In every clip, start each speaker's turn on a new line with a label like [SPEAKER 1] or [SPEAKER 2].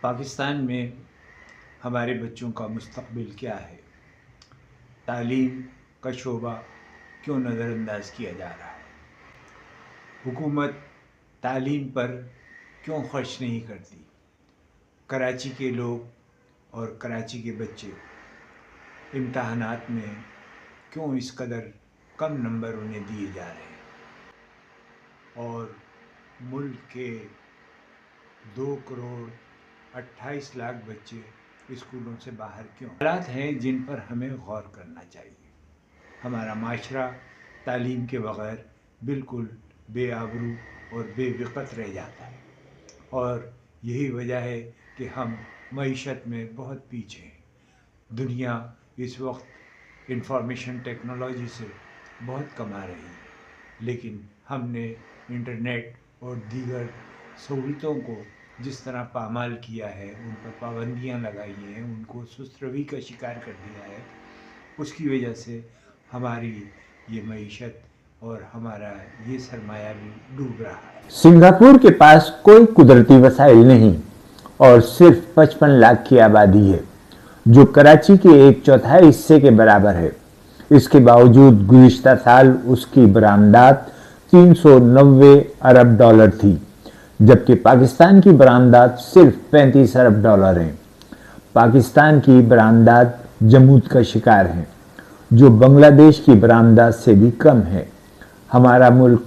[SPEAKER 1] پاکستان میں ہمارے بچوں کا مستقبل کیا ہے؟ تعلیم کا شعبہ کیوں نظر انداز کیا جا رہا ہے؟ حکومت تعلیم پر کیوں خرچ نہیں کرتی؟ کراچی کے لوگ اور کراچی کے بچے امتحانات میں کیوں اس قدر کم نمبر انہیں دیے جا رہے ہیں؟ اور ملک کے 2.28 کروڑ بچے اسکولوں سے باہر کیوں؟ حالات ہیں جن پر ہمیں غور کرنا چاہیے۔ ہمارا معاشرہ تعلیم کے بغیر بالکل بے آبرو اور بے وقت رہ جاتا ہے، اور یہی وجہ ہے کہ ہم معیشت میں بہت پیچھے ہیں۔ دنیا اس وقت انفارمیشن ٹیکنالوجی سے بہت کما رہی ہے، لیکن ہم نے انٹرنیٹ اور دیگر سہولتوں کو جس طرح پامال کیا ہے، ان پر پابندیاں لگائی ہیں، ان کو سست روی کا شکار کر دیا ہے۔ اس کی وجہ سے ہماری یہ معیشت اور ہمارا یہ سرمایہ بھی ڈوب رہا ہے۔
[SPEAKER 2] سنگاپور کے پاس کوئی قدرتی وسائل نہیں اور صرف 55 لاکھ کی آبادی ہے، جو کراچی کے 1/4 حصے کے برابر ہے۔ اس کے باوجود گزشتہ سال اس کی برآمدات 390 ارب ڈالر تھی، جبکہ پاکستان کی برآمدات صرف 35 ارب ڈالر ہیں۔ پاکستان کی برآمدات جمود کا شکار ہیں، جو بنگلہ دیش کی برآمدات سے بھی کم ہے۔ ہمارا ملک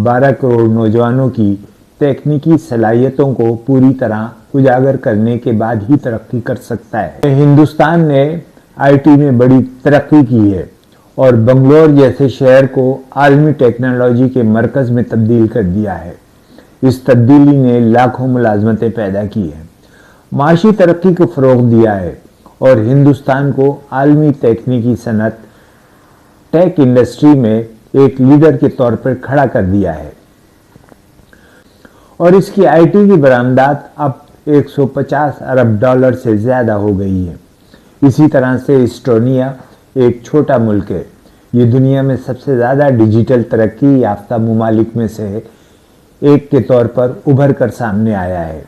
[SPEAKER 2] 12 کروڑ نوجوانوں کی تکنیکی صلاحیتوں کو پوری طرح اجاگر کرنے کے بعد ہی ترقی کر سکتا ہے۔ ہندوستان نے آئی ٹی میں بڑی ترقی کی ہے اور بنگلور جیسے شہر کو عالمی ٹیکنالوجی کے مرکز میں تبدیل کر دیا ہے۔ اس تبدیلی نے لاکھوں ملازمتیں پیدا کی ہیں، معاشی ترقی کو فروغ دیا ہے اور ہندوستان کو عالمی تکنیکی صنعت ٹیک انڈسٹری میں ایک لیڈر کے طور پر کھڑا کر دیا ہے، اور اس کی آئی ٹی کی برآمدات اب 150 ارب ڈالر سے زیادہ ہو گئی ہے۔ اسی طرح سے اسٹونیا ایک چھوٹا ملک ہے، یہ دنیا میں سب سے زیادہ ڈیجیٹل ترقی یافتہ ممالک میں سے ایک کے طور پر ابھر کر سامنے آیا ہے۔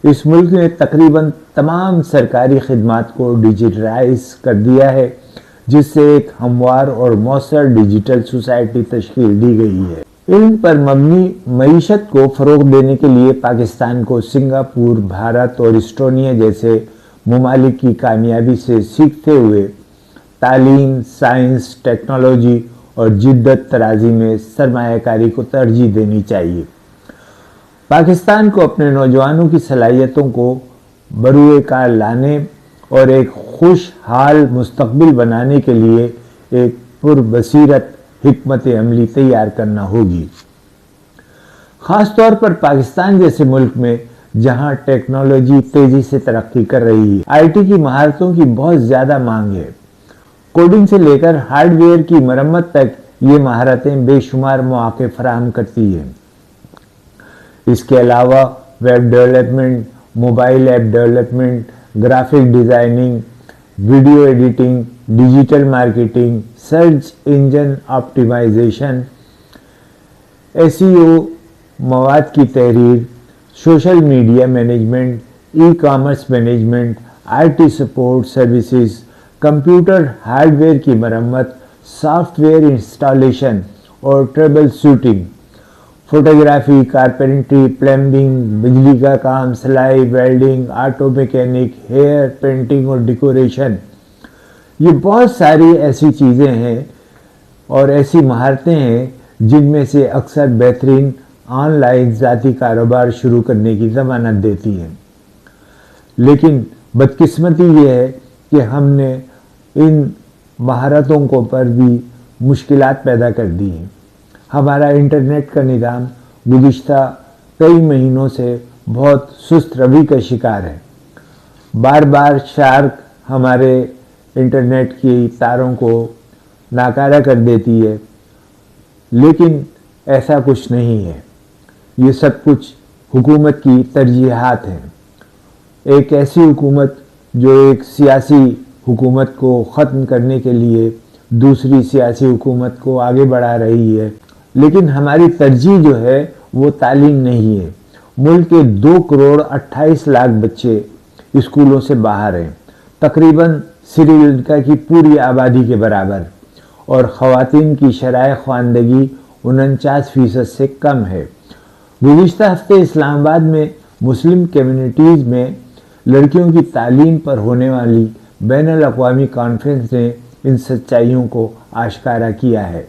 [SPEAKER 2] اس ملک نے تقریباً تمام سرکاری خدمات کو ڈیجیٹلائز کر دیا ہے، جس سے ایک ہموار اور مؤثر ڈیجیٹل سوسائٹی تشکیل دی گئی ہے۔ علم پر مبنی معیشت کو فروغ دینے کے لیے پاکستان کو سنگاپور، بھارت اور اسٹونیا جیسے ممالک کی کامیابی سے سیکھتے ہوئے تعلیم، سائنس، ٹیکنالوجی اور جدت طرازی میں سرمایہ کاری کو ترجیح دینی چاہیے۔ پاکستان کو اپنے نوجوانوں کی صلاحیتوں کو بروئے کار لانے اور ایک خوشحال مستقبل بنانے کے لیے ایک پربصیرت حکمت عملی تیار کرنا ہوگی۔ خاص طور پر پاکستان جیسے ملک میں جہاں ٹیکنالوجی تیزی سے ترقی کر رہی ہے، آئی ٹی کی مہارتوں کی بہت زیادہ مانگ ہے۔ کوڈنگ سے لے کر ہارڈ ویئر کی مرمت تک یہ مہارتیں بے شمار مواقع فراہم کرتی ہیں۔ اس کے علاوہ web development, mobile app development, graphic designing, video editing, digital marketing, search engine optimisation, S E O, مواد کی تحریر، social media management, e commerce management, I T support services, computer hardware کی مرمت، سافٹ ویئر انسٹالیشن اور troubleshooting, photography, carpentry, plumbing, بجلی کا کام، سلائی، welding, auto mechanic, hair painting اور ڈیکوریشن، یہ بہت ساری ایسی چیزیں ہیں اور ایسی مہارتیں ہیں جن میں سے اکثر بہترین آن لائن ذاتی کاروبار شروع کرنے کی ضمانت دیتی ہیں۔ لیکن بدقسمتی یہ ہے کہ ہم نے ان مہارتوں کو پر بھی مشکلات پیدا کر دی ہیں۔ ہمارا انٹرنیٹ کا نظام گزشتہ کئی مہینوں سے بہت سست روی کا شکار ہے۔ بار بار شارک ہمارے انٹرنیٹ کی تاروں کو ناکارہ کر دیتی ہے، لیکن ایسا کچھ نہیں ہے۔ یہ سب کچھ حکومت کی ترجیحات ہیں۔ ایک ایسی حکومت جو ایک سیاسی حکومت کو ختم کرنے کے لیے دوسری سیاسی حکومت کو آگے بڑھا رہی ہے، لیکن ہماری ترجیح جو ہے وہ تعلیم نہیں ہے۔ ملک کے 2.28 کروڑ بچے اسکولوں سے باہر ہیں، تقریباً سری لنکا کی پوری آبادی کے برابر، اور خواتین کی شرح خواندگی 49% سے کم ہے۔ گزشتہ ہفتے اسلام آباد میں مسلم کمیونٹیز میں لڑکیوں کی تعلیم پر ہونے والی بین الاقوامی کانفرنس نے ان سچائیوں کو آشکارا کیا ہے،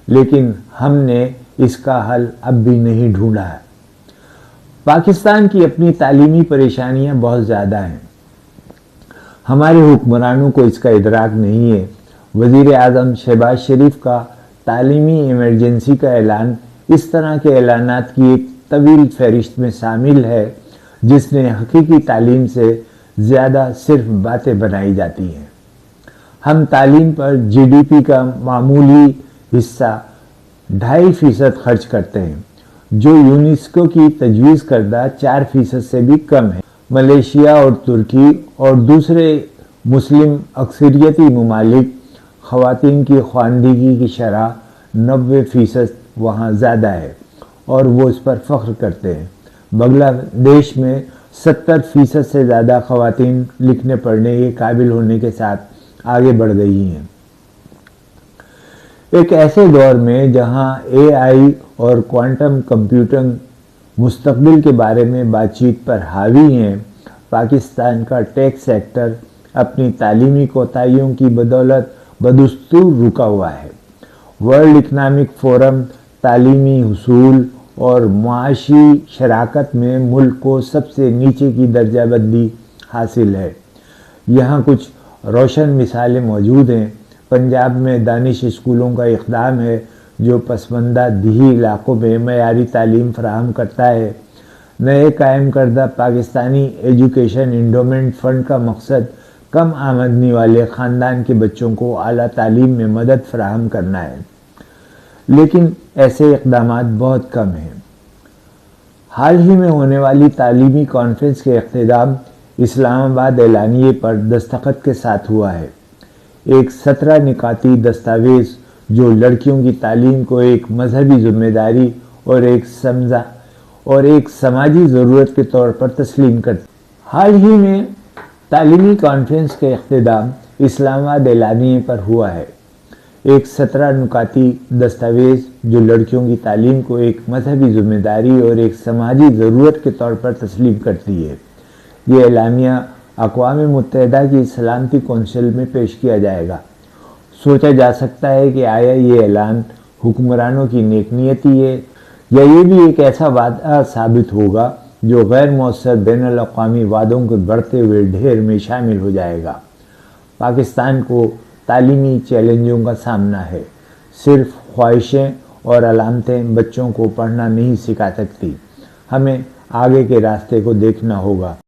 [SPEAKER 2] لیکن ہم نے اس کا حل اب بھی نہیں ڈھونڈا ہے۔ پاکستان کی اپنی تعلیمی پریشانیاں بہت زیادہ ہیں، ہمارے حکمرانوں کو اس کا ادراک نہیں ہے۔ وزیر اعظم شہباز شریف کا تعلیمی ایمرجنسی کا اعلان اس طرح کے اعلانات کی ایک طویل فہرست میں شامل ہے جس نے حقیقی تعلیم سے زیادہ صرف باتیں بنائی جاتی ہیں۔ ہم تعلیم پر جی ڈی پی کا معمولی حصہ 2.5% خرچ کرتے ہیں، جو یونیسکو کی تجویز کردہ 4% سے بھی کم ہے۔ ملیشیا اور ترکی اور دوسرے مسلم اکثریتی ممالک خواتین کی خواندگی کی شرح 90% وہاں زیادہ ہے اور وہ اس پر فخر کرتے ہیں۔ بنگلہ دیش میں 70% سے زیادہ خواتین لکھنے پڑھنے کے قابل ہونے کے ساتھ آگے بڑھ گئی ہیں۔ ایک ایسے دور میں جہاں اے آئی اور کوانٹم کمپیوٹنگ مستقبل کے بارے میں بات چیت پر حاوی ہیں، پاکستان کا ٹیک سیکٹر اپنی تعلیمی کوتاہیوں کی بدولت بدستور رکا ہوا ہے۔ ورلڈ اکنامک فورم تعلیمی حصول اور معاشی شراکت میں ملک کو سب سے نیچے کی درجہ بندی حاصل ہے۔ یہاں کچھ روشن مثالیں موجود ہیں۔ پنجاب میں دانش اسکولوں کا اقدام ہے جو پسماندہ دیہی علاقوں میں معیاری تعلیم فراہم کرتا ہے۔ نئے قائم کردہ پاکستانی ایجوکیشن انڈومنٹ فنڈ کا مقصد کم آمدنی والے خاندان کے بچوں کو اعلیٰ تعلیم میں مدد فراہم کرنا ہے، لیکن ایسے اقدامات بہت کم ہیں۔ حال ہی میں ہونے والی تعلیمی کانفرنس کے اختتام اسلام آباد اعلانیے پر دستخط کے ساتھ ہوا ہے، ایک 17 نکاتی دستاویز جو لڑکیوں کی تعلیم کو ایک مذہبی ذمہ داری اور ایک سماجی ضرورت کے طور پر تسلیم کرتی ہے۔ حال ہی میں تعلیمی کانفرنس کا اختتام اسلام آباد اعلانیے پر ہوا ہے، ایک 17 نکاتی دستاویز جو لڑکیوں کی تعلیم کو ایک مذہبی ذمہ داری اور ایک سماجی ضرورت کے طور پر تسلیم کرتی ہے۔ یہ اعلامیہ اقوام متحدہ کی سلامتی کونسل میں پیش کیا جائے گا۔ سوچا جا سکتا ہے کہ آیا یہ اعلان حکمرانوں کی نیک نیتی ہے یا یہ بھی ایک ایسا وعدہ ثابت ہوگا جو غیر مؤثر بین الاقوامی وعدوں کے بڑھتے ہوئے ڈھیر میں شامل ہو جائے گا۔ پاکستان کو تعلیمی چیلنجوں کا سامنا ہے، صرف خواہشیں اور علامتیں بچوں کو پڑھنا نہیں سکھا سکتی، ہمیں آگے کے راستے کو دیکھنا ہوگا۔